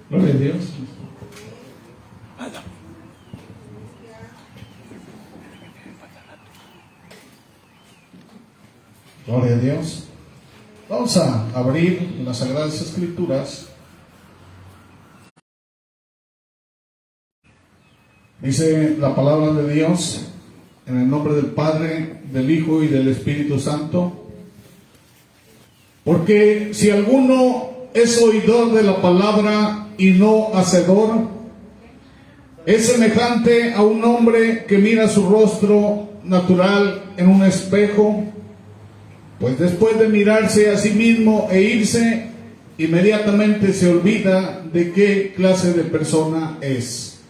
Gloria a Dios. Gloria a Dios. Vamos a abrir las Sagradas Escrituras. Dice la palabra de Dios en el nombre del Padre, del Hijo y del Espíritu Santo. Porque si alguno es oidor de la palabra y no hacedor, es semejante a un hombre que mira su rostro natural en un espejo, pues después de mirarse a sí mismo e irse, inmediatamente se olvida de qué clase de persona es.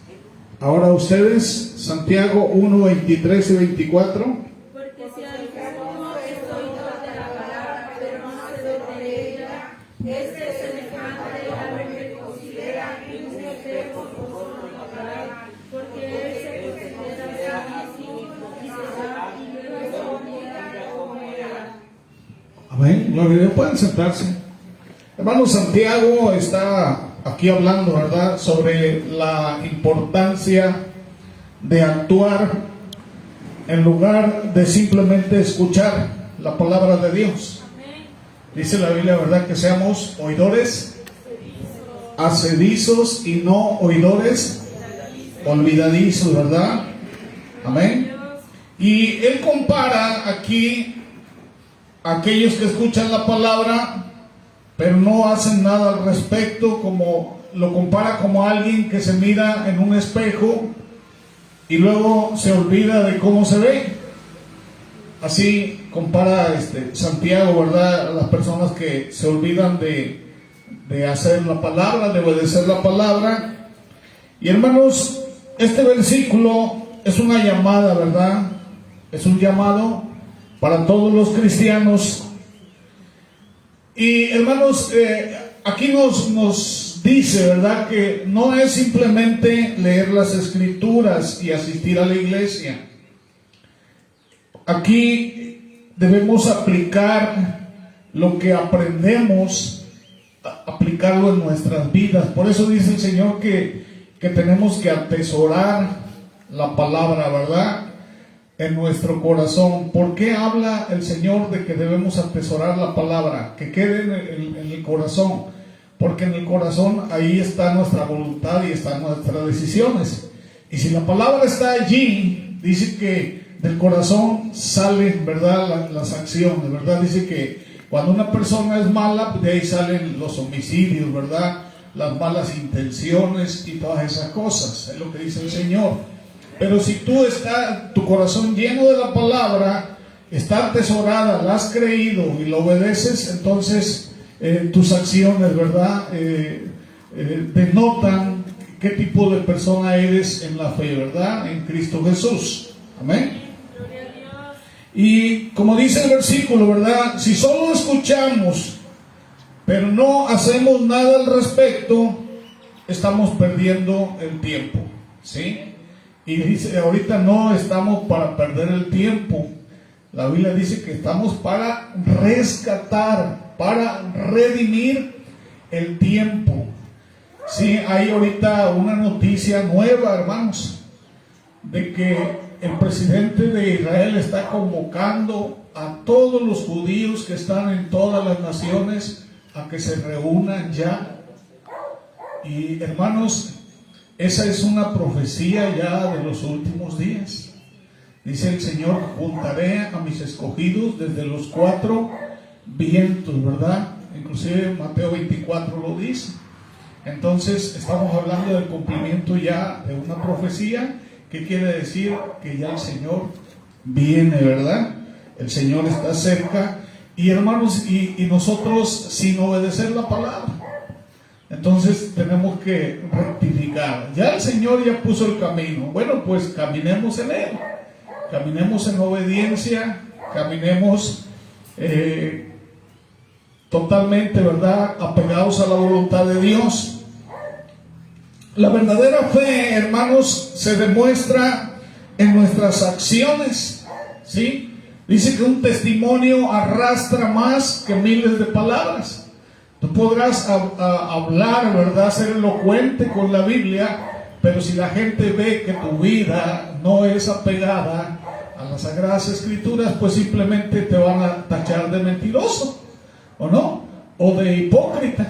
Ahora ustedes, Santiago 1, 23 y 24. Porque si alguno es oidor de la palabra, pero no hacedor de ella, este es semejante al hombre que considera en un espejo su rostro natural, porque él se considera a sí mismo y se da y luego mira como era. Amén, gloria a Dios. Pueden sentarse. Hermano, Santiago está aquí hablando, ¿verdad?, sobre la importancia de actuar en lugar de simplemente escuchar la palabra de Dios. Dice la Biblia, ¿verdad?, que seamos oidores hacedizos y no oidores olvidadizos, ¿verdad? Amén. Y él compara aquí a aquellos que escuchan la palabra pero no hacen nada al respecto, como lo compara como alguien que se mira en un espejo y luego se olvida de cómo se ve. Así compara Santiago, ¿verdad?, a las personas que se olvidan de hacer la palabra, de obedecer la palabra. Y hermanos, este versículo es una llamada, ¿verdad? Es un llamado para todos los cristianos. Y hermanos, aquí nos dice, ¿verdad?, que no es simplemente leer las Escrituras y asistir a la iglesia. Aquí debemos aplicar lo que aprendemos, aplicarlo en nuestras vidas. Por eso dice el Señor que tenemos que atesorar la palabra, ¿verdad?, en nuestro corazón. ¿Por qué habla el Señor de que debemos atesorar la palabra? Que quede en el corazón. Porque en el corazón ahí está nuestra voluntad y están nuestras decisiones. Y si la palabra está allí, dice que del corazón salen, ¿verdad?, las acciones, ¿verdad? Dice que cuando una persona es mala, de ahí salen los homicidios, ¿verdad?, las malas intenciones y todas esas cosas. Es lo que dice el Señor. Pero si tu corazón lleno de la palabra, está atesorada, la has creído y lo obedeces, entonces tus acciones, ¿verdad?, denotan qué tipo de persona eres en la fe, ¿verdad?, en Cristo Jesús. Amén. Y como dice el versículo, ¿verdad?, si solo escuchamos, pero no hacemos nada al respecto, estamos perdiendo el tiempo, ¿sí? Y dice, ahorita no estamos para perder el tiempo. La Biblia dice que estamos para rescatar, para redimir el tiempo. Sí, hay ahorita una noticia nueva, hermanos, de que el presidente de Israel está convocando a todos los judíos que están en todas las naciones a que se reúnan ya. Y hermanos, esa es una profecía ya de los últimos días. Dice el Señor, juntaré a mis escogidos desde los cuatro vientos, ¿verdad? Inclusive Mateo 24 lo dice. Entonces estamos hablando del cumplimiento ya de una profecía. ¿Qué quiere decir? Que ya el Señor viene, ¿verdad? El Señor está cerca. Y hermanos, y nosotros sin obedecer la palabra, entonces tenemos que rectificar. Ya el Señor ya puso el camino. Bueno, pues caminemos en él. Caminemos en obediencia. Caminemos totalmente, ¿verdad?, apegados a la voluntad de Dios. La verdadera fe, hermanos, se demuestra en nuestras acciones, ¿sí? Dice que un testimonio arrastra más que miles de palabras. Tú podrás hablar, ¿verdad? Ser elocuente con la Biblia, pero si la gente ve que tu vida no es apegada a las Sagradas Escrituras, pues simplemente te van a tachar de mentiroso, ¿o no? O de hipócrita.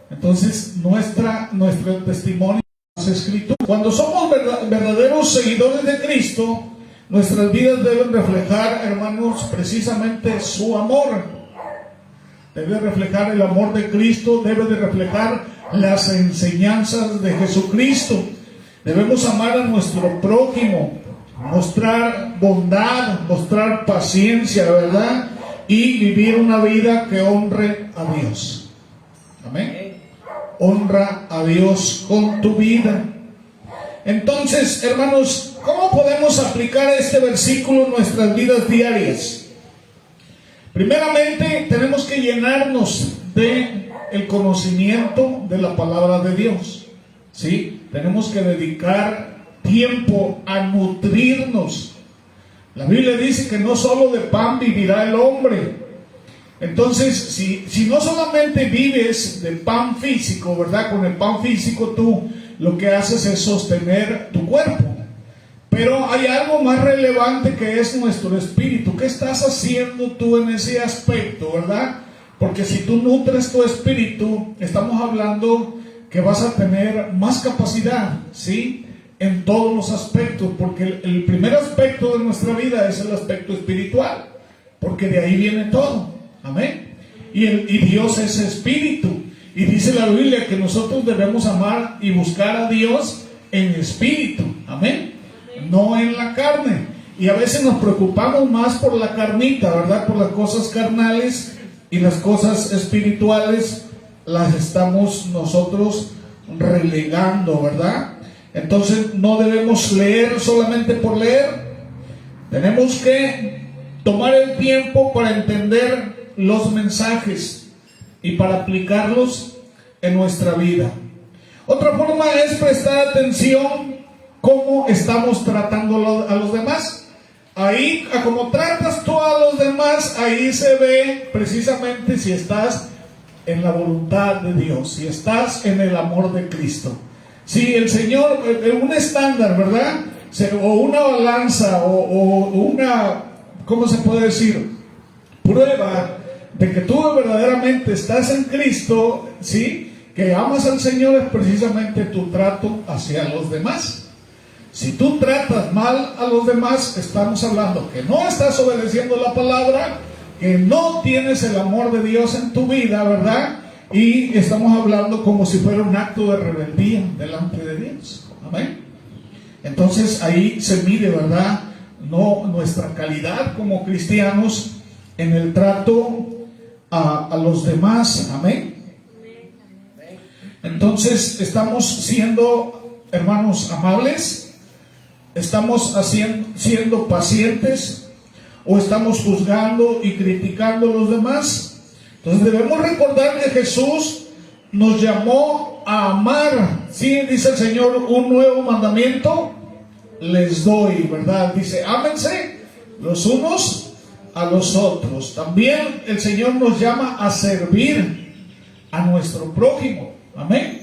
Entonces, nuestro testimonio es escrito. Cuando somos verdaderos seguidores de Cristo, nuestras vidas deben reflejar, hermanos, precisamente su amor. Debe reflejar el amor de Cristo, debe de reflejar las enseñanzas de Jesucristo. Debemos amar a nuestro prójimo, mostrar bondad, mostrar paciencia, ¿verdad? Y vivir una vida que honre a Dios. Amén. Honra a Dios con tu vida. Entonces, hermanos, ¿cómo podemos aplicar este versículo en nuestras vidas diarias? Primeramente, tenemos que llenarnos de el conocimiento de la palabra de Dios. ¿Sí? Tenemos que dedicar tiempo a nutrirnos. La Biblia dice que no solo de pan vivirá el hombre. Entonces, si no solamente vives de pan físico, ¿verdad? Con el pan físico tú lo que haces es sostener tu cuerpo. Pero hay algo más relevante que es nuestro espíritu. ¿Qué estás haciendo tú en ese aspecto, verdad? Porque si tú nutres tu espíritu, estamos hablando que vas a tener más capacidad, ¿sí? En todos los aspectos, porque el primer aspecto de nuestra vida es el aspecto espiritual, porque de ahí viene todo. Amén. Y Dios es espíritu. Y dice la Biblia que nosotros debemos amar y buscar a Dios en espíritu. Amén. No en la carne. Y a veces nos preocupamos más por la carnita, ¿verdad? Por las cosas carnales, y las cosas espirituales las estamos nosotros relegando, ¿verdad? Entonces no debemos leer solamente por leer. Tenemos que tomar el tiempo para entender los mensajes y para aplicarlos en nuestra vida. Otra forma es prestar atención cómo estamos tratando a los demás. Ahí, a como tratas tú a los demás, ahí se ve precisamente si estás en la voluntad de Dios, si estás en el amor de Cristo. Si el Señor, un estándar, ¿verdad? O una balanza, o una, ¿cómo se puede decir? Prueba de que tú verdaderamente estás en Cristo, ¿sí? Que amas al Señor, es precisamente tu trato hacia los demás. Si tú tratas mal a los demás, estamos hablando que no estás obedeciendo la palabra, que no tienes el amor de Dios en tu vida, ¿verdad? Y estamos hablando como si fuera un acto de rebeldía delante de Dios. Amén. Entonces ahí se mide, ¿verdad? No nuestra calidad como cristianos en el trato a los demás. Amén. Entonces estamos siendo, hermanos, amables. ¿Estamos siendo pacientes o estamos juzgando y criticando a los demás? Entonces debemos recordar que Jesús nos llamó a amar. Sí, dice el Señor, un nuevo mandamiento les doy, ¿verdad? Dice, ámense los unos a los otros. También el Señor nos llama a servir a nuestro prójimo. Amén.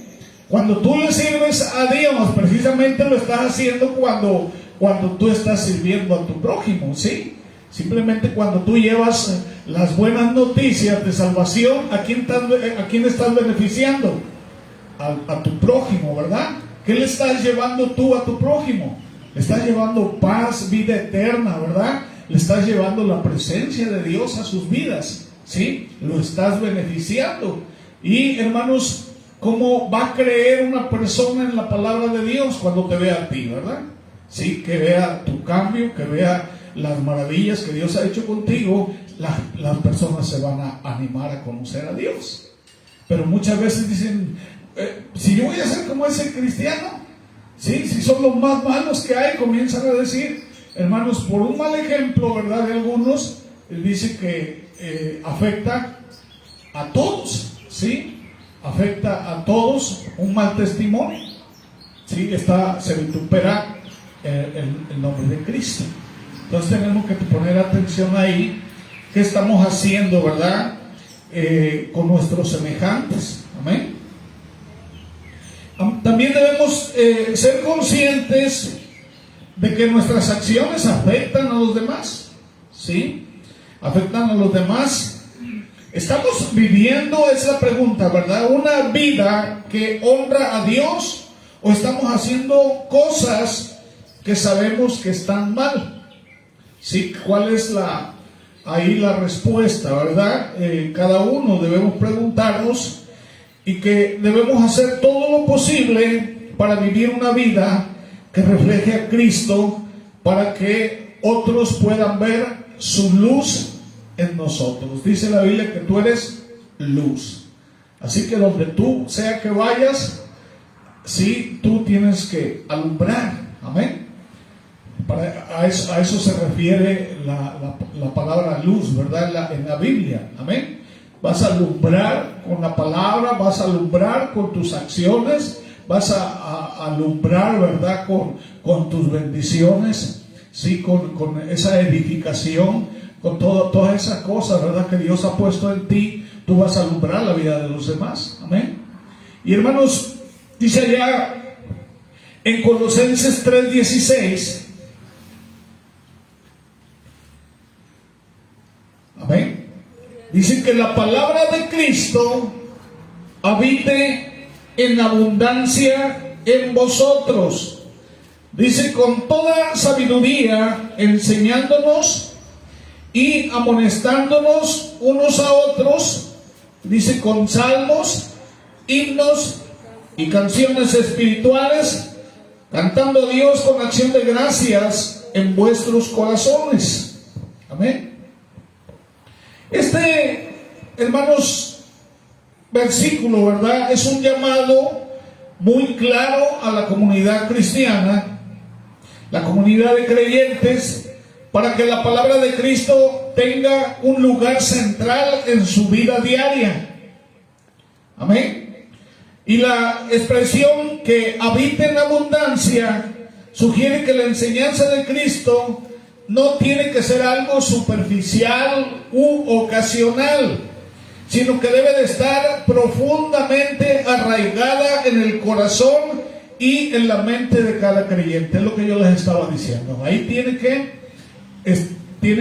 Cuando tú le sirves a Dios, precisamente lo estás haciendo cuando tú estás sirviendo a tu prójimo, ¿sí? Simplemente cuando tú llevas las buenas noticias de salvación, ¿a quién estás beneficiando? A tu prójimo, ¿verdad? ¿Qué le estás llevando tú a tu prójimo? Le estás llevando paz, vida eterna, ¿verdad? Le estás llevando la presencia de Dios a sus vidas, ¿sí? Lo estás beneficiando. Y, hermanos, ¿cómo va a creer una persona en la palabra de Dios cuando te vea a ti, verdad? Sí, que vea tu cambio, que vea las maravillas que Dios ha hecho contigo. Las personas se van a animar a conocer a Dios. Pero muchas veces dicen, si yo voy a ser como ese cristiano, ¿sí? Si son los más malos que hay, comienzan a decir, hermanos, por un mal ejemplo, ¿verdad? De algunos, dice que afecta a todos, ¿sí? Afecta a todos un mal testimonio, ¿sí? Se vitupera el nombre de Cristo. Entonces tenemos que poner atención ahí, qué estamos haciendo, ¿verdad? con nuestros semejantes. Amén. También debemos ser conscientes de que nuestras acciones afectan a los demás. ¿Sí? Afectan a los demás. ¿Estamos viviendo, es la pregunta, ¿verdad?, una vida que honra a Dios, o estamos haciendo cosas que sabemos que están mal? ¿Sí? ¿Cuál es ahí la respuesta, verdad? Cada uno debemos preguntarnos, y que debemos hacer todo lo posible para vivir una vida que refleje a Cristo, para que otros puedan ver su luz en nosotros. Dice la Biblia que tú eres luz. Así que donde tú sea que vayas, sí, tú tienes que alumbrar. Amén. A eso se refiere la palabra luz, ¿verdad? En la Biblia. Amén. Vas a alumbrar con la palabra, vas a alumbrar con tus acciones, vas a alumbrar, ¿verdad?, con tus bendiciones, sí, con esa edificación, con todas esas cosas, ¿verdad?, que Dios ha puesto en ti. Tú vas a alumbrar la vida de los demás. Amén. Y hermanos, dice allá en Colosenses 3:16, amén, dice que la palabra de Cristo habite en abundancia en vosotros. Dice, con toda sabiduría, enseñándonos y amonestándonos unos a otros, dice, con salmos, himnos y canciones espirituales, cantando a Dios con acción de gracias en vuestros corazones. Amén. Hermanos, versículo, ¿verdad?, es un llamado muy claro a la comunidad cristiana, la comunidad de creyentes, para que la palabra de Cristo tenga un lugar central en su vida diaria. Amén. Y la expresión que habita en abundancia sugiere que la enseñanza de Cristo no tiene que ser algo superficial u ocasional, sino que debe de estar profundamente arraigada en el corazón y en la mente de cada creyente. Es lo que yo les estaba diciendo. Ahí tiene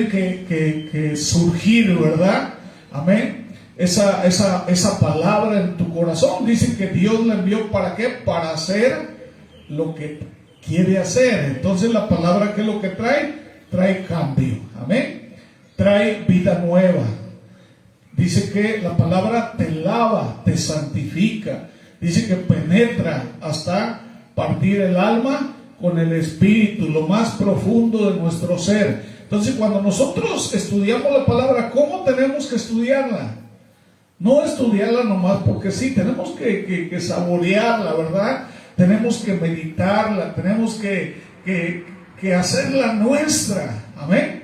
que surgir, ¿verdad? Amén. Esa palabra en tu corazón. Dice que Dios la envió, ¿para qué? Para hacer lo que quiere hacer. Entonces la palabra, ¿qué es lo que trae? Trae cambio. Amén. Trae vida nueva. Dice que la palabra te lava, te santifica. Dice que penetra hasta partir el alma con el espíritu, lo más profundo de nuestro ser. Entonces, cuando nosotros estudiamos la palabra, ¿cómo tenemos que estudiarla? No estudiarla nomás porque sí, tenemos que saborearla, ¿verdad? Tenemos que meditarla, tenemos que hacerla nuestra. Amén.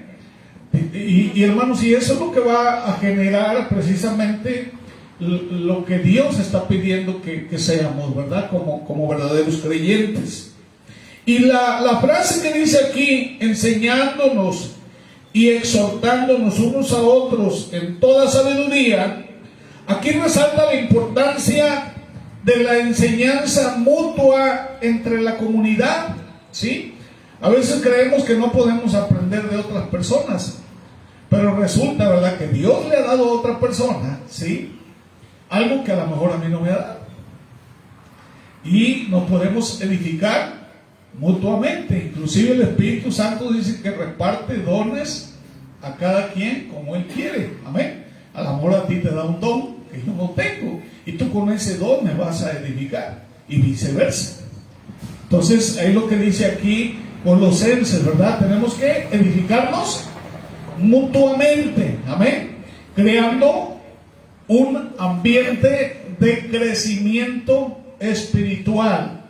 Y hermanos, y eso es lo que va a generar precisamente lo que Dios está pidiendo que seamos, ¿verdad? Como verdaderos creyentes. Y la frase que dice aquí, enseñándonos y exhortándonos unos a otros en toda sabiduría, aquí resalta la importancia de la enseñanza mutua entre la comunidad, ¿sí? A veces creemos que no podemos aprender de otras personas, pero resulta, ¿verdad?, que Dios le ha dado a otra persona, ¿sí?, algo que a lo mejor a mí no me ha dado. Y nos podemos edificar mutuamente. Inclusive el Espíritu Santo dice que reparte dones a cada quien como Él quiere. Amén. A lo mejor a ti te da un don que yo no tengo, y tú con ese don me vas a edificar, y viceversa. Entonces, ahí lo que dice aquí Colosenses, ¿verdad? Tenemos que edificarnos mutuamente. Amén. Creando un ambiente de crecimiento espiritual.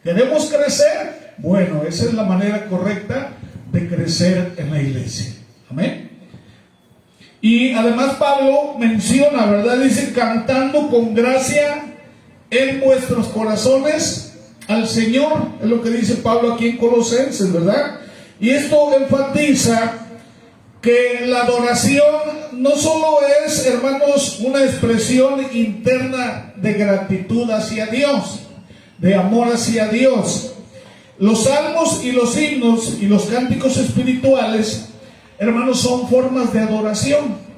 ¿Queremos crecer? Bueno, esa es la manera correcta de crecer en la iglesia. Amén. Y además Pablo menciona, ¿verdad? Dice, cantando con gracia en vuestros corazones al Señor. Es lo que dice Pablo aquí en Colosenses, ¿verdad? Y esto enfatiza que la adoración no solo es, hermanos, una expresión interna de gratitud hacia Dios, de amor hacia Dios. Los salmos y los himnos y los cánticos espirituales, hermanos, son formas de adoración.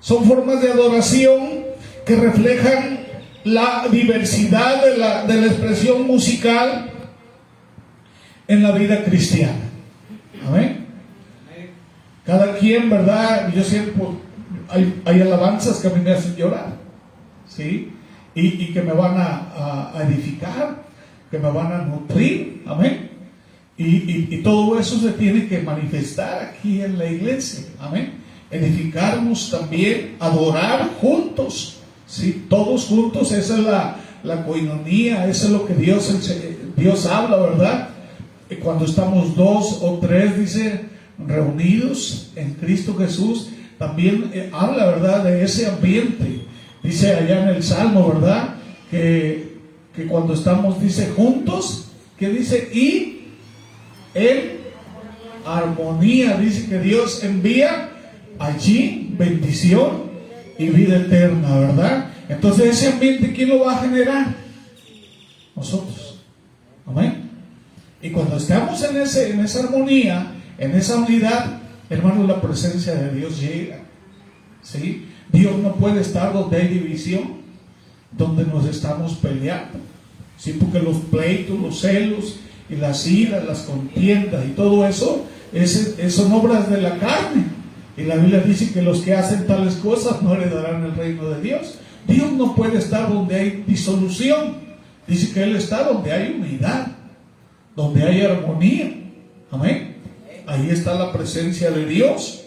Son formas de adoración que reflejan la diversidad de la expresión musical en la vida cristiana. Amén. Cada quien, ¿verdad? Yo siempre, hay alabanzas que a mí me hacen llorar, ¿sí? Y que me van a edificar, que me van a nutrir, amén. Y todo eso se tiene que manifestar aquí en la iglesia, amén. Edificarnos también, adorar juntos, ¿sí? Todos juntos, esa es la koinonía, eso es lo que Dios habla, ¿verdad? Cuando estamos 2 o 3, dice, reunidos en Cristo Jesús, también habla, ¿verdad?, de ese ambiente. Dice allá en el Salmo, ¿verdad?, que cuando estamos, dice, juntos, que dice, y en armonía, dice que Dios envía allí bendición y vida eterna, ¿verdad? Entonces ese ambiente, ¿quién lo va a generar? Nosotros. Amén. Y cuando estamos en esa armonía, en esa unidad, hermanos, la presencia de Dios llega, ¿sí? Dios no puede estar donde hay división, donde nos estamos peleando, ¿sí? Porque los pleitos, los celos y las iras, las contiendas y todo eso, son obras de la carne. Y la Biblia dice que los que hacen tales cosas no heredarán el reino de Dios. Dios no puede estar donde hay disolución. Dice que Él está donde hay unidad, donde hay armonía. Amén. Ahí está la presencia de Dios.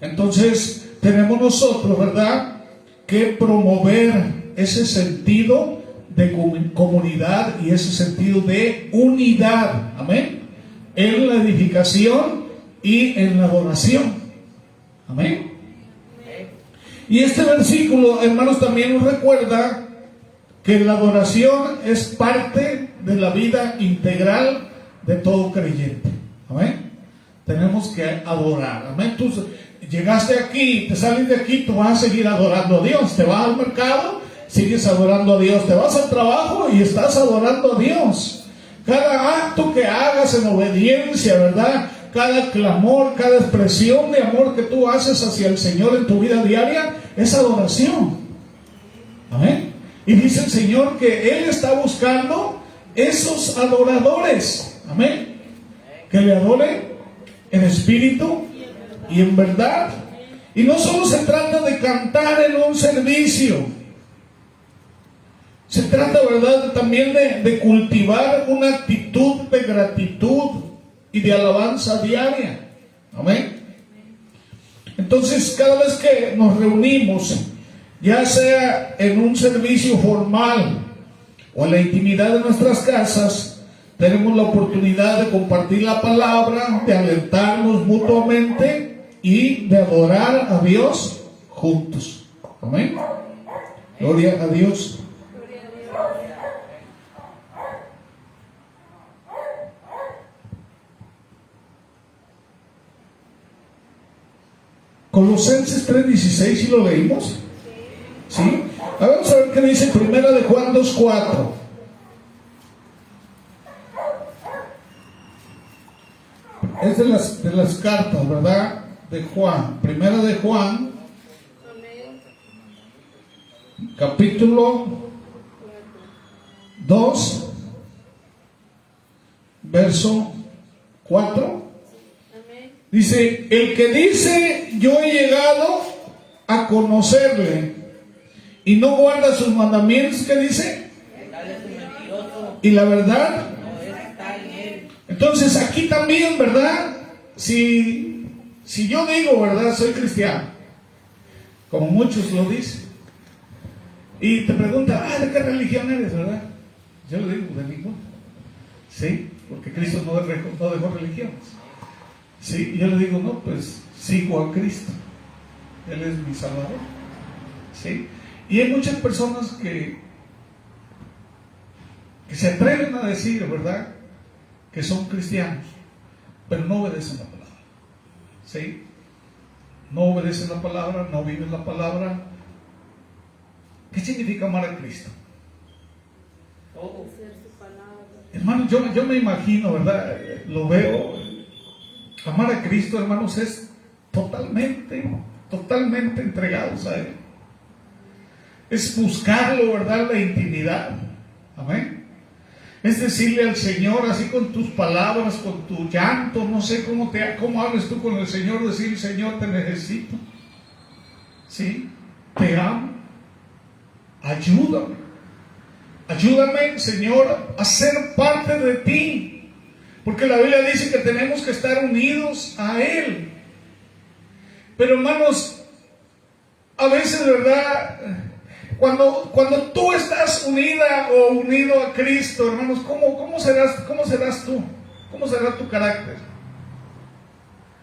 Entonces tenemos nosotros, ¿verdad?, que promover ese sentido de comunidad y ese sentido de unidad. Amén. En la edificación y en la adoración. Amén. Y este versículo, hermanos, también nos recuerda que la adoración es parte de la vida integral de todo creyente. Amén. Tenemos que adorar. Amén. Tú llegaste aquí, te sales de aquí, tú vas a seguir adorando a Dios. Te vas al mercado, sigues adorando a Dios. Te vas al trabajo y estás adorando a Dios. Cada acto que hagas en obediencia, ¿verdad?, cada clamor, cada expresión de amor que tú haces hacia el Señor en tu vida diaria es adoración. Amén. Y dice el Señor que Él está buscando esos adoradores. Amén. Que le adoren en espíritu y en verdad. Y no solo se trata de cantar en un servicio. Se trata, ¿verdad?, también de cultivar una actitud de gratitud y de alabanza diaria. Amén. Entonces, cada vez que nos reunimos, ya sea en un servicio formal o en la intimidad de nuestras casas, tenemos la oportunidad de compartir la palabra, de alentarnos mutuamente y de adorar a Dios juntos. Amén. Gloria a Dios. Colosenses 3:16, ¿sí lo leímos? ¿Sí? Vamos a ver qué dice Primera de Juan 2:4. Es de las cartas, ¿verdad?, de Juan. Primera de Juan, capítulo 2, verso 4. Dice, el que dice, yo he llegado a conocerle y no guarda sus mandamientos, ¿qué dice? Y la verdad. Entonces aquí también, ¿verdad? Si yo digo, ¿verdad?, soy cristiano, como muchos lo dicen, y te preguntan, ¿de qué religión eres, verdad? Yo le digo, de ninguna. ¿Sí? Porque Cristo no dejó religiones. Sí, yo le digo, no, pues sigo a Cristo. Él es mi Salvador. ¿Sí? Y hay muchas personas que se atreven a decir, ¿verdad?, que son cristianos, pero no obedecen la palabra. ¿Sí? no obedeces la palabra, no vives la palabra. ¿Qué significa amar a Cristo? Hermanos, yo me imagino, ¿verdad? Lo veo. Amar a Cristo, hermanos, es totalmente entregados a Él. Es buscarlo, ¿verdad? La intimidad. Amén. Es decirle al Señor, así con tus palabras, con tu llanto, no sé cómo hables tú con el Señor, decir, Señor, te necesito. ¿Sí? Te amo. Ayúdame. Ayúdame, Señor, a ser parte de ti. Porque la Biblia dice que tenemos que estar unidos a Él. Pero hermanos, a veces, ¿verdad? Cuando tú estás unida o unido a Cristo, hermanos, ¿cómo serás tú? ¿Cómo será tu carácter?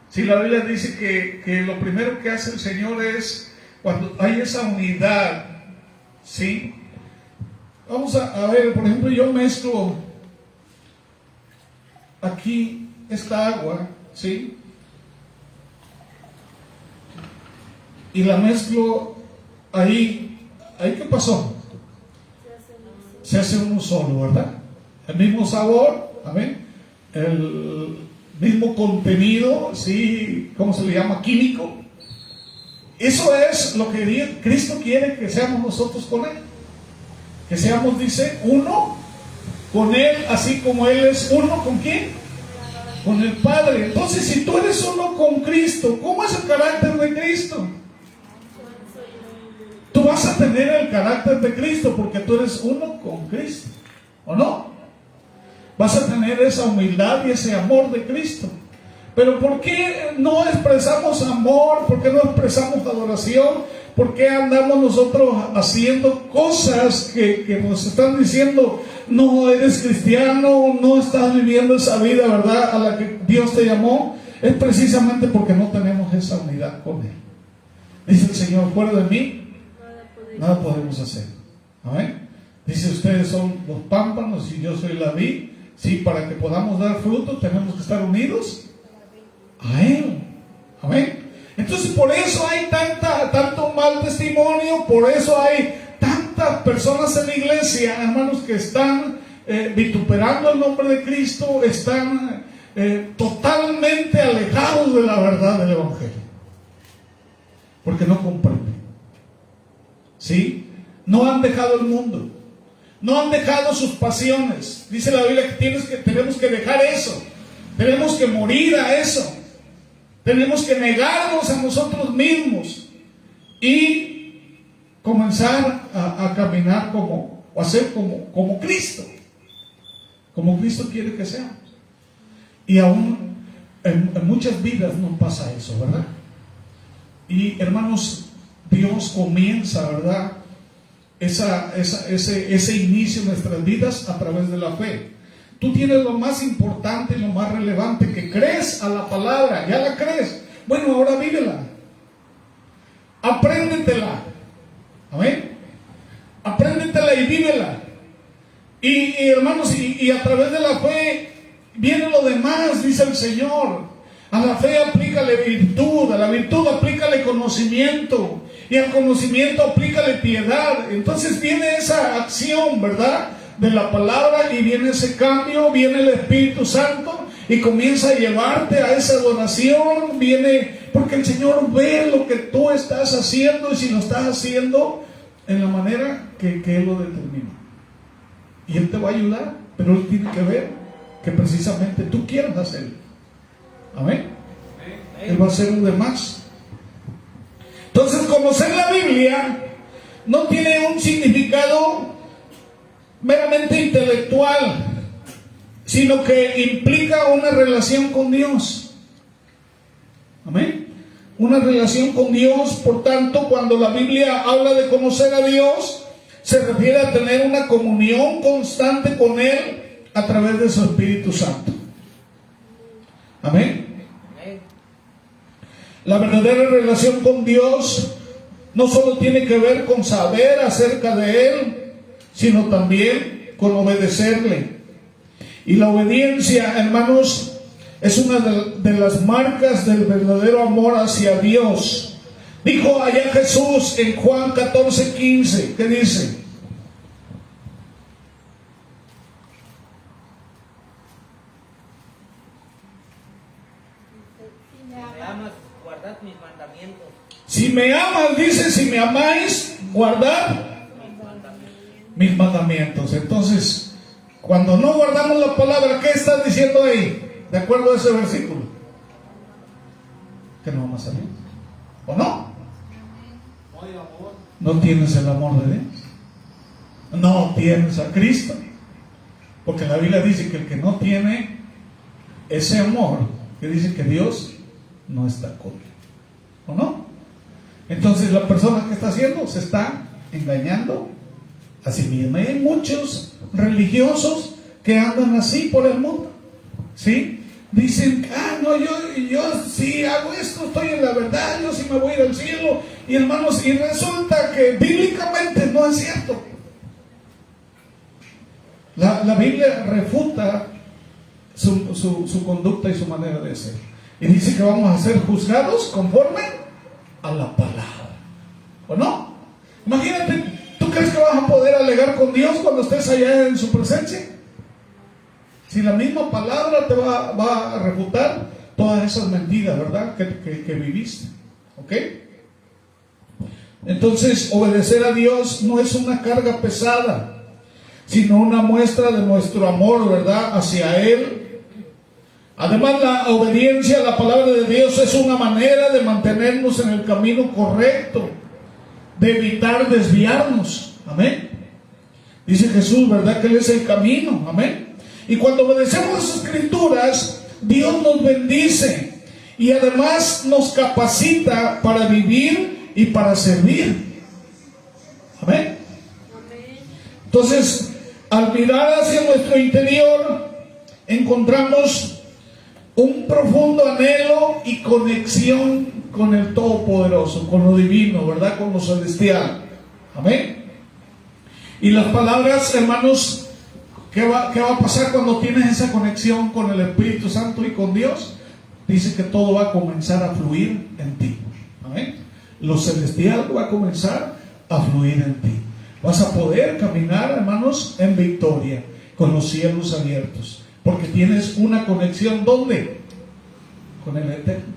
Si la Biblia dice que lo primero que hace el Señor es cuando hay esa unidad, ¿sí? Vamos a ver, por ejemplo, yo mezclo aquí esta agua, ¿sí? Y la mezclo ahí. ¿Ahí qué pasó? Se hace uno solo, ¿verdad? El mismo sabor, amén. El mismo contenido, ¿sí? ¿Cómo se le llama? Químico. Eso es lo que Cristo quiere que seamos nosotros con Él. Que seamos, dice, uno con Él, así como Él es uno con ¿quién? Con el Padre. Entonces, si tú eres uno con Cristo, ¿cómo es el carácter de Cristo? Tú vas a tener el carácter de Cristo porque tú eres uno con Cristo, ¿o no? Vas a tener esa humildad y ese amor de Cristo. Pero ¿por qué no expresamos amor? ¿Por qué no expresamos adoración? ¿Por qué andamos nosotros haciendo cosas que nos están diciendo, no eres cristiano, no estás viviendo esa vida, ¿verdad?, a la que Dios te llamó? Es precisamente porque no tenemos esa unidad con Él. Dice el Señor, fuera de mí, nada podemos hacer. Amén. Dice, ustedes son los pámpanos y yo soy la vid. Sí, para que podamos dar fruto tenemos que estar unidos a Él. Amén. Entonces por eso hay tanto mal testimonio, por eso hay tantas personas en la iglesia, hermanos, que están vituperando el nombre de Cristo, están totalmente alejados de la verdad del Evangelio, porque no comprenden. ¿Sí? No han dejado el mundo, no han dejado sus pasiones. Dice la Biblia que tenemos que dejar eso, tenemos que morir a eso. Tenemos que negarnos a nosotros mismos y comenzar a caminar o a ser como Cristo. Como Cristo quiere que seamos. Y aún en muchas vidas no pasa eso, ¿verdad? Y hermanos, Dios comienza, ¿verdad?, ese inicio en nuestras vidas a través de la fe. Tú tienes lo más importante y lo más relevante, que crees a la palabra, ya la crees. Bueno, ahora vívela. Apréndetela. Amén. Apréndetela y vívela. Y hermanos, y a través de la fe viene lo demás, dice el Señor. A la fe aplícale virtud, a la virtud aplícale conocimiento, y al conocimiento aplícale piedad. Entonces viene esa acción, ¿verdad?, de la palabra, y viene ese cambio, viene el Espíritu Santo y comienza a llevarte a esa adoración. Viene porque el Señor ve lo que tú estás haciendo, y si lo estás haciendo en la manera que Él lo determina, y Él te va a ayudar, pero Él tiene que ver que precisamente tú quieras hacerlo. Amén. Él va a hacer lo demás. Entonces, conocer la Biblia no tiene un significado meramente intelectual, sino que implica una relación con Dios. Amén. Una relación con Dios. Por tanto, cuando la Biblia habla de conocer a Dios, se refiere a tener una comunión constante con Él a través de su Espíritu Santo. Amén. La verdadera relación con Dios no solo tiene que ver con saber acerca de Él, sino también con obedecerle. Y la obediencia, hermanos, Es una de las marcas del verdadero amor hacia Dios. Dijo allá Jesús en Juan 14:15, ¿qué dice? Si me amas, dice, si me amáis, guardad mis mandamientos. Entonces, cuando no guardamos la palabra, ¿qué estás diciendo ahí? De acuerdo a ese versículo. Que no amas a Dios. ¿O no? No tienes el amor de Dios. No tienes a Cristo. Porque la Biblia dice que el que no tiene ese amor, que dice que Dios no está con él. ¿O no? Entonces la persona que está haciendo se está engañando a sí misma. Y hay muchos religiosos que andan así por el mundo, ¿sí? Dicen, no, yo sí hago esto, estoy en la verdad, yo sí me voy a ir al cielo. Y hermanos, y resulta que bíblicamente no es cierto. La Biblia refuta su conducta y su manera de ser. Y dice que vamos a ser juzgados conforme a la palabra. ¿O no? Imagínate, ¿tú crees que vas a poder alegar con Dios cuando estés allá en su presencia? Si la misma palabra te va a refutar todas esas mentiras, ¿verdad? Que viviste. ¿Ok? Entonces, obedecer a Dios no es una carga pesada, sino una muestra de nuestro amor, ¿verdad?, hacia Él. Además, la obediencia a la palabra de Dios es una manera de mantenernos en el camino correcto, de evitar desviarnos. Amén. Dice Jesús, ¿verdad?, que Él es el camino. Amén. Y cuando obedecemos las Escrituras, Dios nos bendice y además nos capacita para vivir y para servir. Amén. Entonces, al mirar hacia nuestro interior, encontramos un profundo anhelo y conexión con el Todopoderoso, con lo divino, ¿verdad?, con lo celestial. Amén. Y las palabras, hermanos, ¿qué va a pasar cuando tienes esa conexión con el Espíritu Santo y con Dios? Dice que todo va a comenzar a fluir en ti. Amén. Lo celestial va a comenzar a fluir en ti. Vas a poder caminar, hermanos, en victoria, con los cielos abiertos. Porque tienes una conexión, ¿dónde? Con el Eterno.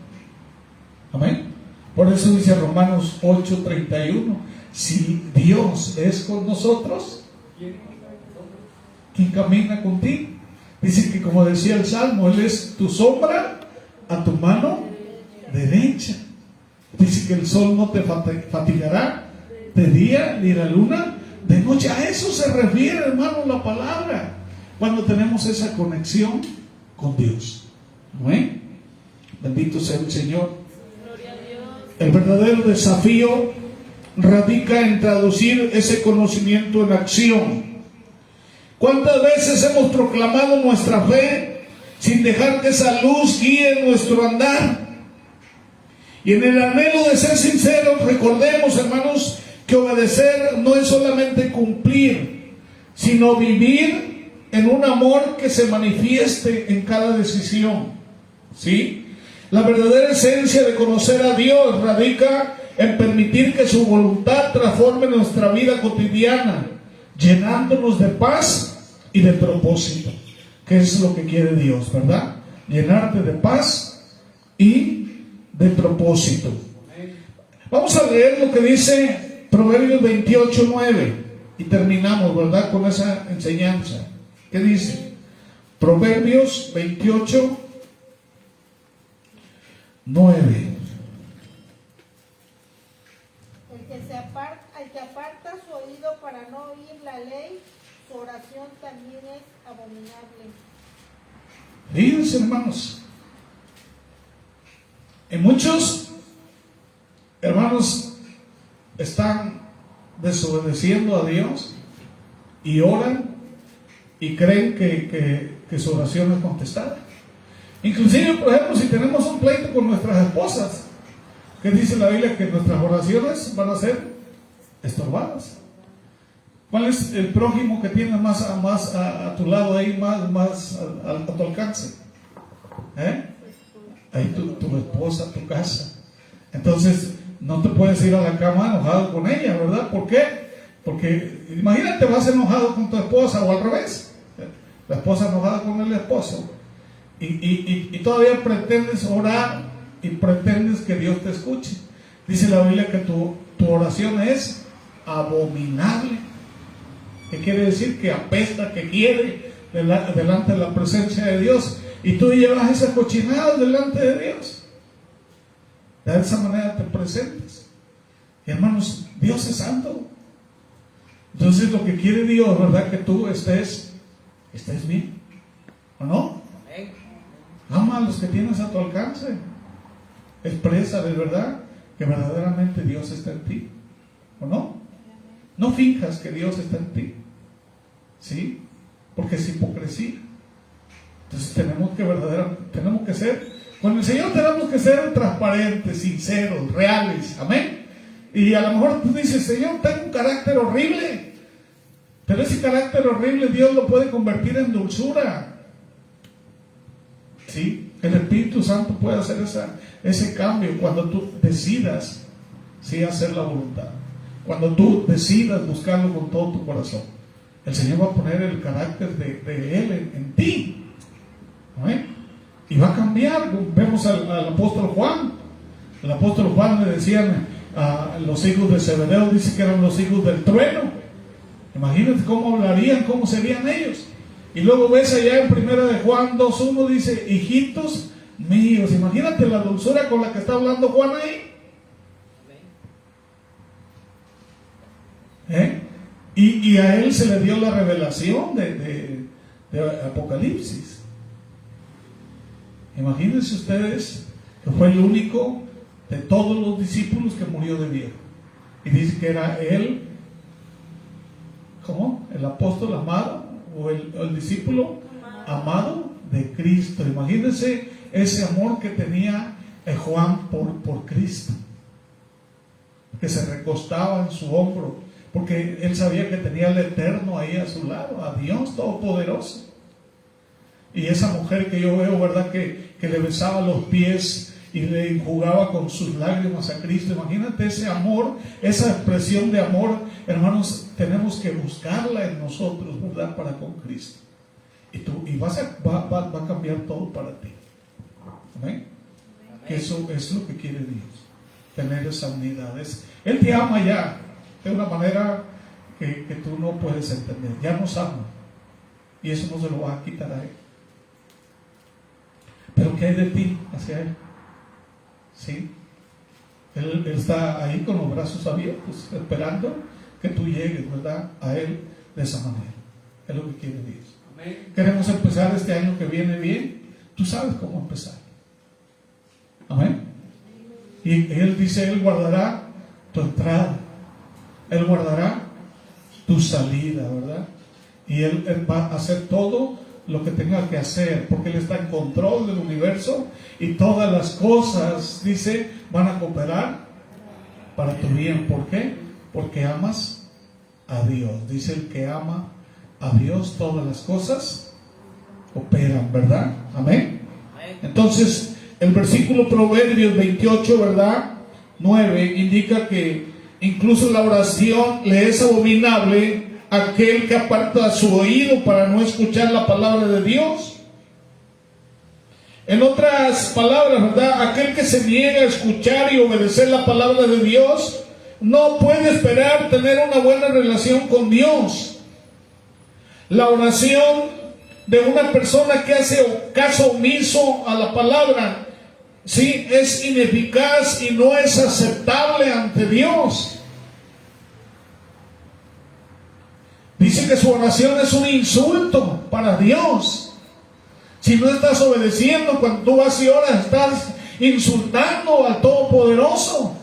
Amén. Por eso dice Romanos 8:31, si Dios es con nosotros, ¿quién camina contigo? Dice que, como decía el Salmo, Él es tu sombra a tu mano derecha. Dice que el sol no te fatigará de día ni la luna de noche. A eso se refiere, hermano, la palabra, cuando tenemos esa conexión con Dios. ¿Amén? Bendito sea el Señor. El verdadero desafío radica en traducir ese conocimiento en acción. ¿Cuántas veces hemos proclamado nuestra fe sin dejar que esa luz guíe nuestro andar? Y en el anhelo de ser sinceros, recordemos, hermanos, que obedecer no es solamente cumplir, sino vivir en un amor que se manifieste en cada decisión. ¿Sí? La verdadera esencia de conocer a Dios radica en permitir que su voluntad transforme nuestra vida cotidiana, llenándonos de paz y de propósito, que es lo que quiere Dios, ¿verdad? Llenarte de paz y de propósito. Vamos a leer lo que dice Proverbios 28:9 y terminamos, ¿verdad?, con esa enseñanza. ¿Qué dice? Proverbios 28:9. El que aparta su oído para no oír la ley, su oración también es abominable. Fíjense, hermanos, y muchos hermanos están desobedeciendo a Dios y oran y creen que su oración es contestada. Inclusive, por ejemplo, si tenemos un pleito con nuestras esposas, ¿qué dice la Biblia? Que nuestras oraciones van a ser estorbadas. ¿Cuál es el prójimo que tiene más a tu lado ahí, más a tu alcance? Ahí tu esposa, tu casa. Entonces, no te puedes ir a la cama enojado con ella, ¿verdad? ¿Por qué? Porque imagínate, vas enojado con tu esposa o al revés. La esposa enojada con el esposo. Y todavía pretendes orar y pretendes que Dios te escuche. Dice la Biblia que tu oración es abominable. ¿Qué quiere decir? Que apesta, que quiere delante de la presencia de Dios. Y tú llevas esa cochinada delante de Dios. De esa manera te presentas. Y hermanos, Dios es santo. Entonces lo que quiere Dios, ¿verdad? Que tú estés bien. ¿O no? Ama a los que tienes a tu alcance. Expresa de verdad que verdaderamente Dios está en ti. ¿O no? No finjas que Dios está en ti. ¿Sí? Porque es hipocresía. Entonces tenemos que ser, con el Señor tenemos que ser transparentes, sinceros, reales. Amén. Y a lo mejor tú dices, Señor, tengo un carácter horrible. Pero ese carácter horrible Dios lo puede convertir en dulzura. ¿Sí? El Espíritu Santo puede hacer ese cambio cuando tú decidas, ¿sí?, hacer la voluntad. Cuando tú decidas buscarlo con todo tu corazón. El Señor va a poner el carácter de Él en ti. ¿Amén? Y va a cambiar. Vemos al apóstol Juan. El apóstol Juan le decían a los hijos de Zebedeo, dice que eran los hijos del trueno. Imagínate cómo hablarían, cómo serían ellos. Y luego ves allá en 1 de Juan 2:1, dice, hijitos míos. Imagínate la dulzura con la que está hablando Juan ahí. Y a él se le dio la revelación de Apocalipsis. Imagínense ustedes que fue el único de todos los discípulos que murió de viejo. Y dice que era él, ¿cómo? El apóstol amado o el discípulo amado de Cristo. Imagínense ese amor que tenía Juan por Cristo, que se recostaba en su hombro, porque él sabía que tenía el Eterno ahí a su lado, a Dios Todopoderoso. Y esa mujer que yo veo, ¿verdad?, que le besaba los pies y le enjugaba con sus lágrimas a Cristo. Imagínate ese amor, esa expresión de amor, hermanos, tenemos que buscarla en nosotros, ¿verdad?, para con Cristo. Y va a cambiar todo para ti. ¿Amén? Que eso es lo que quiere Dios, tener esa unidad. Él te ama ya de una manera que tú no puedes entender. Ya nos ama, y eso no se lo va a quitar a Él. Pero ¿qué hay de ti hacia Él? ¿Sí? Él está ahí con los brazos abiertos, esperando que tú llegues, ¿verdad?, a Él de esa manera. Es lo que quiere Dios. Amén. Queremos empezar este año que viene bien. Tú sabes cómo empezar. Amén. Y Él dice, Él guardará tu entrada, Él guardará tu salida, ¿verdad? Y Él va a hacer todo lo que tenga que hacer, porque Él está en control del universo, y todas las cosas, dice, van a cooperar para tu bien. ¿Por qué? Porque amas a Dios. Dice, el que ama a Dios, todas las cosas operan, ¿verdad? Amén. Entonces, el versículo Proverbios 28, ¿verdad?, 9, indica que incluso la oración le es abominable a aquel que aparta su oído para no escuchar la palabra de Dios. En otras palabras, ¿verdad?, aquel que se niega a escuchar y obedecer la palabra de Dios no puede esperar tener una buena relación con Dios. La oración de una persona que hace caso omiso a la palabra, sí, es ineficaz y no es aceptable ante Dios. Dice que su oración es un insulto para Dios. Si no estás obedeciendo, cuando tú vas y oras, estás insultando al Todopoderoso.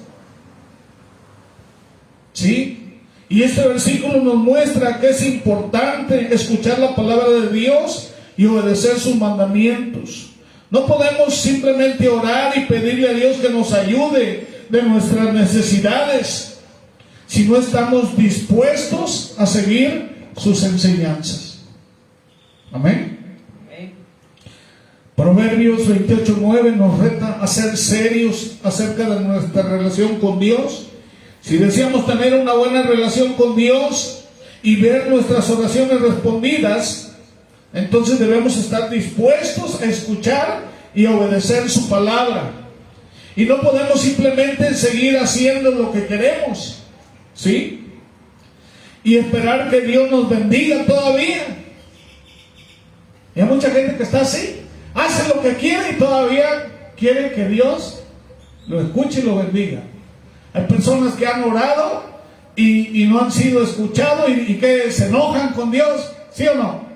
¿Sí? Y este versículo nos muestra que es importante escuchar la palabra de Dios y obedecer sus mandamientos. No podemos simplemente orar y pedirle a Dios que nos ayude de nuestras necesidades si no estamos dispuestos a seguir sus enseñanzas. Amén. Proverbios 28:9 nos reta a ser serios acerca de nuestra relación con Dios. Si deseamos tener una buena relación con Dios y ver nuestras oraciones respondidas, entonces debemos estar dispuestos a escuchar y a obedecer su palabra. Y no podemos simplemente seguir haciendo lo que queremos, ¿sí? Y esperar que Dios nos bendiga todavía. Y hay mucha gente que está así, hace lo que quiere y todavía quiere que Dios lo escuche y lo bendiga. Hay personas que han orado y no han sido escuchados y que se enojan con Dios, ¿sí o no?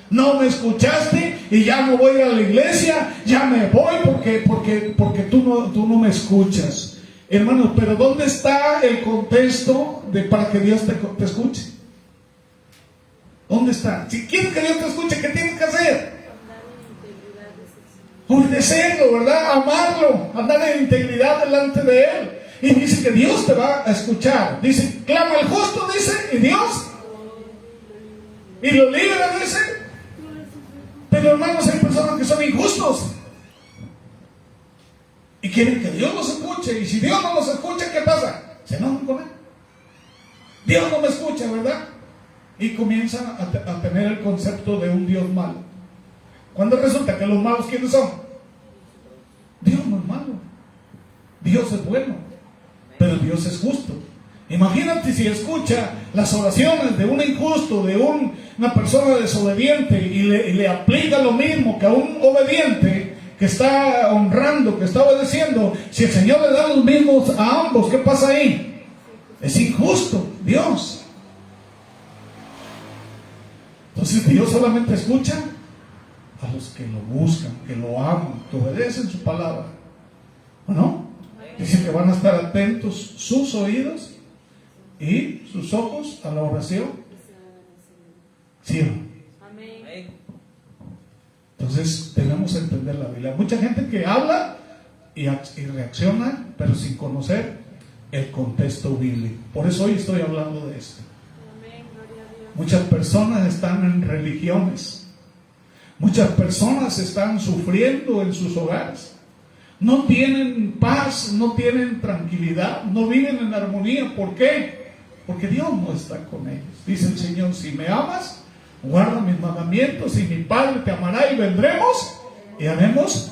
No me escuchaste y ya no voy a la iglesia, ya me voy porque tú no me escuchas. Hermanos, pero ¿dónde está el contexto para que Dios te escuche? ¿Dónde está? Si quieres que Dios te escuche, ¿qué tienes que hacer? Obedecerlo, ¿verdad? Amarlo, andar en integridad delante de Él. Y dice que Dios te va a escuchar. Dice, clama el justo, dice, y Dios. Y lo libra, dice. Pero hermanos, hay personas que son injustos y quieren que Dios los escuche. Y si Dios no los escucha, ¿qué pasa? Se enojan con Él. Dios no me escucha, ¿verdad? Y comienzan a tener el concepto de un Dios malo. Cuando resulta que los malos, ¿quiénes son? Dios no es malo. Dios es bueno. Pero Dios es justo. Imagínate si escucha las oraciones de un injusto, de una persona desobediente y le aplica lo mismo que a un obediente que está honrando, que está obedeciendo. Si el Señor le da los mismos a ambos, ¿qué pasa ahí? Es injusto, Dios. Entonces Dios solamente escucha a los que lo buscan, que lo aman, que obedecen su palabra. ¿O no? Dice que van a estar atentos sus oídos y sus ojos a la oración. ¿Sí o no? Amén. Entonces tenemos que entender la Biblia. Hay mucha gente que habla y reacciona, pero sin conocer el contexto bíblico. Por eso hoy estoy hablando de esto. Amén. Gloria a Dios. Muchas personas están en religiones. Muchas personas están sufriendo en sus hogares. No tienen paz, no tienen tranquilidad, no viven en armonía. ¿Por qué? Porque Dios no está con ellos. Dice el Señor, si me amas, guarda mis mandamientos y mi Padre te amará y vendremos y haremos.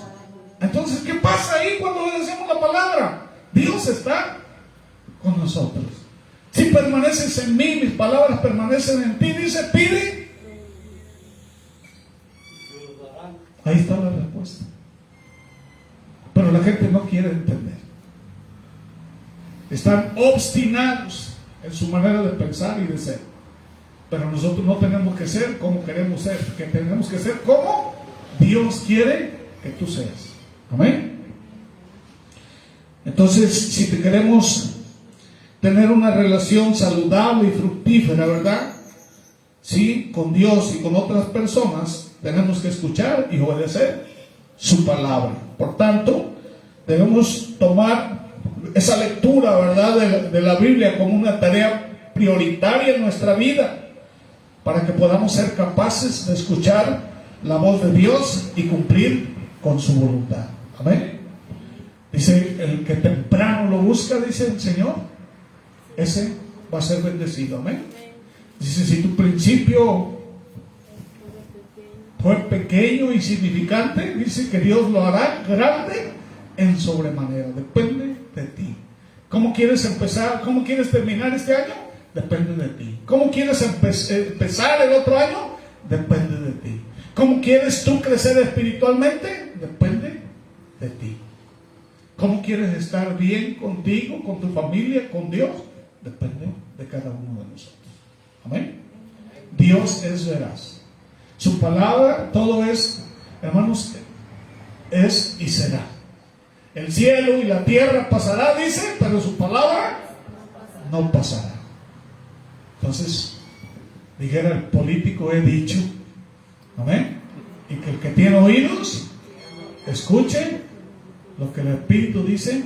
Entonces, ¿qué pasa ahí cuando obedecemos la palabra? Dios está con nosotros. Si permaneces en mí, mis palabras permanecen en ti, dice, pide. Ahí está la respuesta. Pero la gente no quiere entender. Están obstinados en su manera de pensar y de ser. Pero nosotros no tenemos que ser como queremos ser, que tenemos que ser como Dios quiere que tú seas. Amén. Entonces, si te queremos tener una relación saludable y fructífera, ¿verdad? Sí, con Dios y con otras personas, tenemos que escuchar y obedecer su palabra. Por tanto, debemos tomar esa lectura, ¿verdad?, de la Biblia como una tarea prioritaria en nuestra vida, para que podamos ser capaces de escuchar la voz de Dios y cumplir con su voluntad. Amén. Dice, el que temprano lo busca, dice el Señor, ese va a ser bendecido. Amén. Dice, si tu principio fue pequeño y insignificante, dice que Dios lo hará grande en sobremanera. Depende de ti. ¿Cómo quieres empezar? ¿Cómo quieres terminar este año? Depende de ti. ¿Cómo quieres empezar el otro año? Depende de ti. ¿Cómo quieres tú crecer espiritualmente? Depende de ti. ¿Cómo quieres estar bien contigo, con tu familia, con Dios? Depende de cada uno de nosotros. Amén. Dios es veraz. Su palabra, todo es, hermanos, es y será. El cielo y la tierra pasará, dice, pero su palabra no pasará. Entonces, dijera el político, he dicho. Amén. Y que el que tiene oídos, escuche lo que el Espíritu dice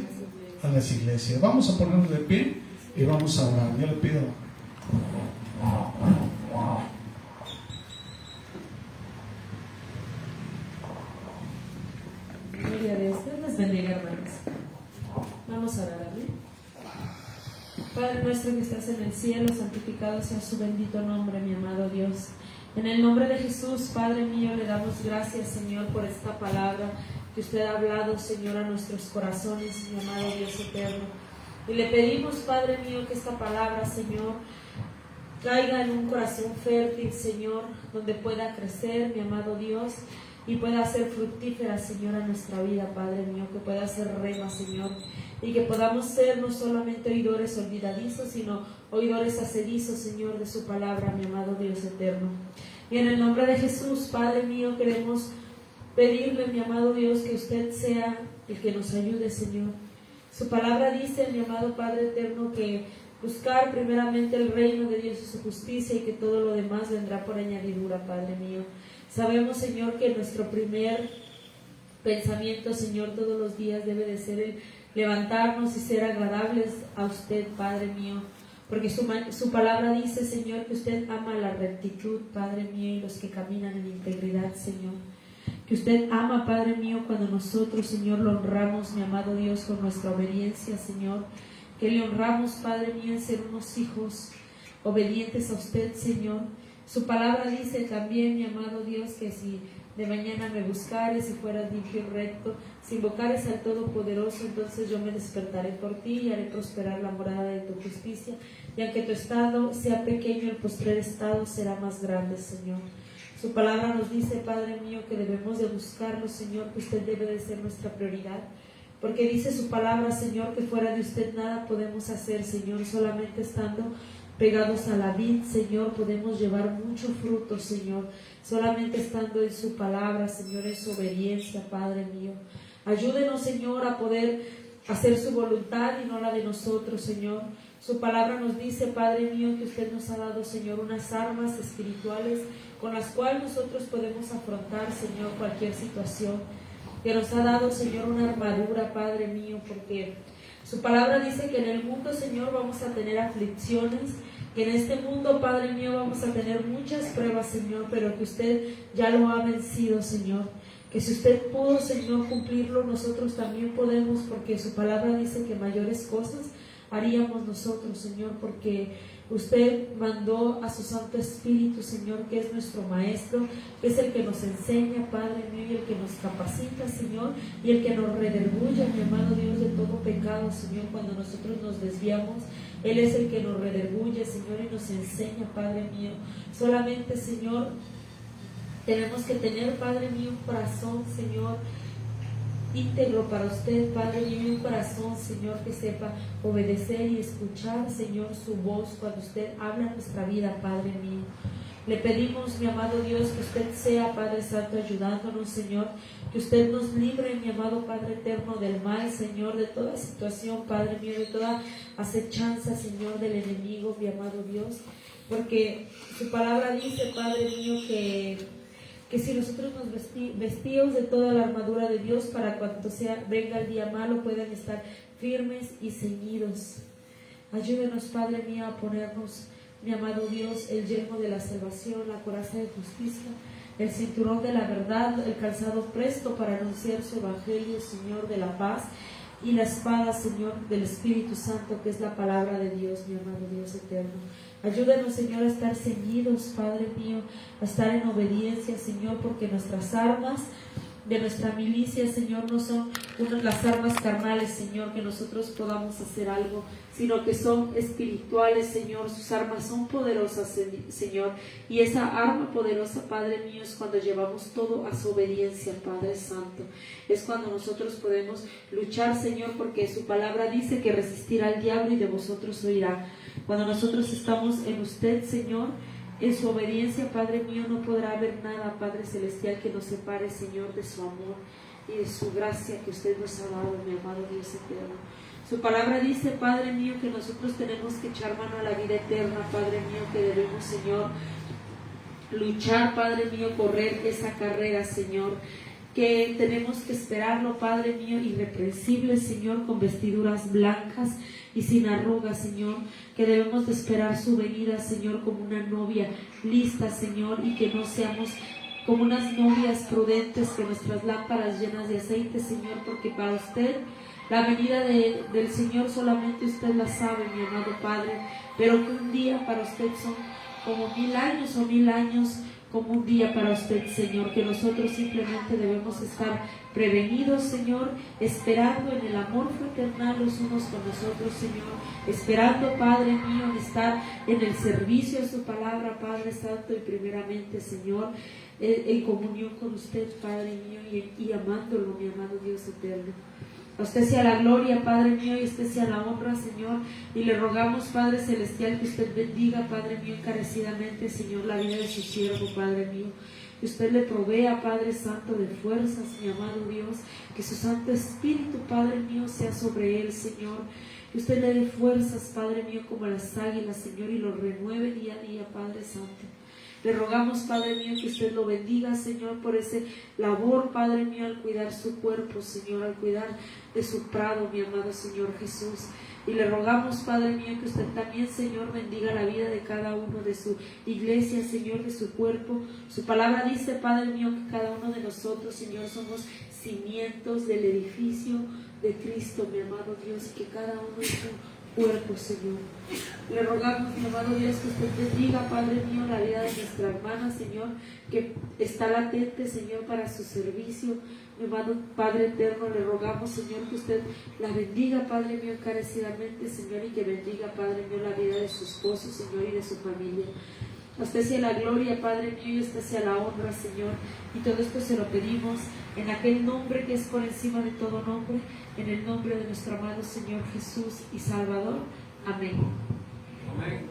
a las iglesias. Vamos a ponernos de pie y vamos a orar. Yo le pido. bendiga, hermanos. Vamos a orar, amén. Padre nuestro que estás en el cielo, santificado sea su bendito nombre, mi amado Dios. En el nombre de Jesús, Padre mío, le damos gracias, Señor, por esta palabra que usted ha hablado, Señor, a nuestros corazones, mi amado Dios eterno. Y le pedimos, Padre mío, que esta palabra, Señor, caiga en un corazón fértil, Señor, donde pueda crecer, mi amado Dios, y pueda ser fructífera, Señor, a nuestra vida, Padre mío, que pueda ser rema, Señor, y que podamos ser no solamente oidores olvidadizos, sino oidores hacedizos, Señor, de su palabra, mi amado Dios eterno. Y en el nombre de Jesús, Padre mío, queremos pedirle, mi amado Dios, que usted sea el que nos ayude, Señor. Su palabra dice, mi amado Padre eterno, que buscar primeramente el reino de Dios y su justicia, y que todo lo demás vendrá por añadidura, Padre mío. Sabemos, Señor, que nuestro primer pensamiento, Señor, todos los días debe de ser el levantarnos y ser agradables a usted, Padre mío, porque su palabra dice, Señor, que usted ama la rectitud, Padre mío, y los que caminan en integridad, Señor. Que usted ama, Padre mío, cuando nosotros, Señor, lo honramos, mi amado Dios, con nuestra obediencia, Señor. Que le honramos, Padre mío, en ser unos hijos obedientes a usted, Señor. Su palabra dice también, mi amado Dios, que si de mañana me buscares, si fueras limpio y recto, si invocares al Todopoderoso, entonces yo me despertaré por ti y haré prosperar la morada de tu justicia. Y aunque tu estado sea pequeño, el postrer estado será más grande, Señor. Su palabra nos dice, Padre mío, que debemos de buscarlo, Señor, que usted debe de ser nuestra prioridad. Porque dice su palabra, Señor, que fuera de usted nada podemos hacer, Señor, solamente estando pegados a la vid, Señor, podemos llevar mucho fruto, Señor, solamente estando en su palabra, Señor, en su obediencia, Padre mío. Ayúdenos, Señor, a poder hacer su voluntad y no la de nosotros, Señor. Su palabra nos dice, Padre mío, que usted nos ha dado, Señor, unas armas espirituales con las cuales nosotros podemos afrontar, Señor, cualquier situación. Que nos ha dado, Señor, una armadura, Padre mío, porque su palabra dice que en el mundo, Señor, vamos a tener aflicciones, que en este mundo, Padre mío, vamos a tener muchas pruebas, Señor, pero que usted ya lo ha vencido, Señor. Que si usted pudo, Señor, cumplirlo, nosotros también podemos, porque su palabra dice que mayores cosas haríamos nosotros, Señor, porque usted mandó a su Santo Espíritu, Señor, que es nuestro Maestro, que es el que nos enseña, Padre mío, y el que nos capacita, Señor, y el que nos redarguye, mi amado Dios, de todo pecado, Señor, cuando nosotros nos desviamos. Él es el que nos redarguye, Señor, y nos enseña, Padre mío. Solamente, Señor, tenemos que tener, Padre mío, un corazón, Señor, íntegro para usted, Padre mío, un corazón, Señor, que sepa obedecer y escuchar, Señor, su voz cuando usted habla en nuestra vida, Padre mío. Le pedimos, mi amado Dios, que usted sea, Padre Santo, ayudándonos, Señor, que usted nos libre, mi amado Padre eterno, del mal, Señor, de toda situación, Padre mío, de toda acechanza, Señor, del enemigo, mi amado Dios, porque su palabra dice, Padre mío, que si nosotros nos vestimos de toda la armadura de Dios, para cuando venga el día malo puedan estar firmes y ceñidos. Ayúdenos, Padre mío, a ponernos, mi amado Dios, el yelmo de la salvación, la coraza de justicia, el cinturón de la verdad, el calzado presto para anunciar su evangelio, Señor, de la paz, y la espada, Señor, del Espíritu Santo, que es la palabra de Dios, mi amado Dios eterno. Ayúdanos, Señor, a estar ceñidos, Padre mío, a estar en obediencia, Señor, porque nuestras armas de nuestra milicia, Señor, no son las armas carnales, Señor, que nosotros podamos hacer algo, sino que son espirituales, Señor. Sus armas son poderosas, Señor, y esa arma poderosa, Padre mío, es cuando llevamos todo a su obediencia, Padre Santo. Es cuando nosotros podemos luchar, Señor, porque su palabra dice que resistirá al diablo y de vosotros oirá. Cuando nosotros estamos en usted, Señor, en su obediencia, Padre mío, no podrá haber nada, Padre Celestial, que nos separe, Señor, de su amor y de su gracia que usted nos ha dado, mi amado Dios eterno. Su palabra dice, Padre mío, que nosotros tenemos que echar mano a la vida eterna, Padre mío, que debemos, Señor, luchar, Padre mío, correr esa carrera, Señor, que tenemos que esperarlo, Padre mío, irreprensible, Señor, con vestiduras blancas y sin arrugas, Señor, que debemos de esperar su venida, Señor, como una novia lista, Señor, y que no seamos como unas novias prudentes, que nuestras lámparas llenas de aceite, Señor, porque para usted la venida del Señor solamente usted la sabe, mi amado Padre, pero que un día para usted son como 1000 años o 1000 años como un día para usted, Señor, que nosotros simplemente debemos estar prevenidos, Señor, esperando en el amor fraternal los unos con los otros, Señor, esperando, Padre mío, en estar en el servicio de su palabra, Padre Santo, y primeramente, Señor, en comunión con usted, Padre mío, y amándolo, mi amado Dios eterno. A usted sea la gloria, Padre mío, y a usted sea la honra, Señor. Y le rogamos, Padre Celestial, que usted bendiga, Padre mío, encarecidamente, Señor, la vida de su siervo, Padre mío. Que usted le provea, Padre Santo, de fuerzas, mi amado Dios. Que su Santo Espíritu, Padre mío, sea sobre él, Señor. Que usted le dé fuerzas, Padre mío, como las águilas, Señor, y lo renueve día a día, Padre Santo. Le rogamos, Padre mío, que usted lo bendiga, Señor, por ese labor, Padre mío, al cuidar su cuerpo, Señor, al cuidar de su prado, mi amado Señor Jesús. Y le rogamos, Padre mío, que usted también, Señor, bendiga la vida de cada uno de su iglesia, Señor, de su cuerpo. Su palabra dice, Padre mío, que cada uno de nosotros, Señor, somos cimientos del edificio de Cristo, mi amado Dios, y que cada uno es un cuerpo, Señor. Le rogamos, mi amado Dios, que usted bendiga, Padre mío, la vida de nuestra hermana, Señor, que está latente, Señor, para su servicio. Mi amado Padre eterno, le rogamos, Señor, que usted la bendiga, Padre mío, encarecidamente, Señor, y que bendiga, Padre mío, la vida de su esposo, Señor, y de su familia. A usted sea la gloria, Padre mío, y a usted sea la honra, Señor. Y todo esto se lo pedimos en aquel nombre que es por encima de todo nombre, en el nombre de nuestro amado Señor Jesús y Salvador. Amén. Amén.